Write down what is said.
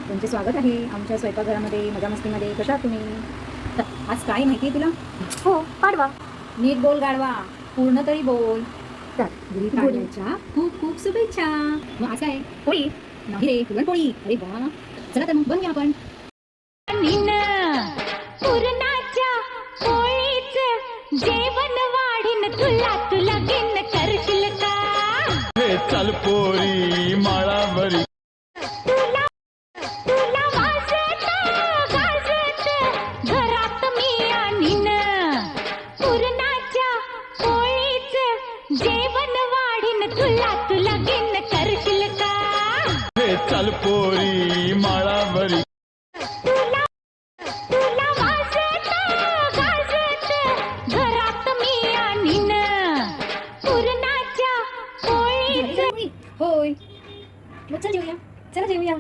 तुमचे स्वागत आहे आमच्या स्वयंपाकघरामध्ये मजामस्तीमध्ये. कशा आहात तुम्ही? तर आज काय माहिती आहे तुला? हो, पाडवा. नीट बोल गाढवा, पूर्ण तरी बोल. तर गुढीपाडव्याच्या खूप खूप शुभेच्छा. मग असं आहे पोळी नाही रे, पुरणपोळी. अरे वा, चला तर मग बनवूया आपण. पुरणाच्या पोळीचं जेवण वाढीन तुला तुला गिन करशील का? हे चल पोरी माळावरी तुला तुला वाजत गाजत घरात मी आणीन. पुरणाच्या पोळीचं जेवण वाढीन तुला तुला गिन करशील का? हे चल पोरी माळावरी तुला तुला वाजत गाजत घरात मी आणीन. पुरणाच्या पोळीचं होय, मग चल जेवूया, चला जेवूया.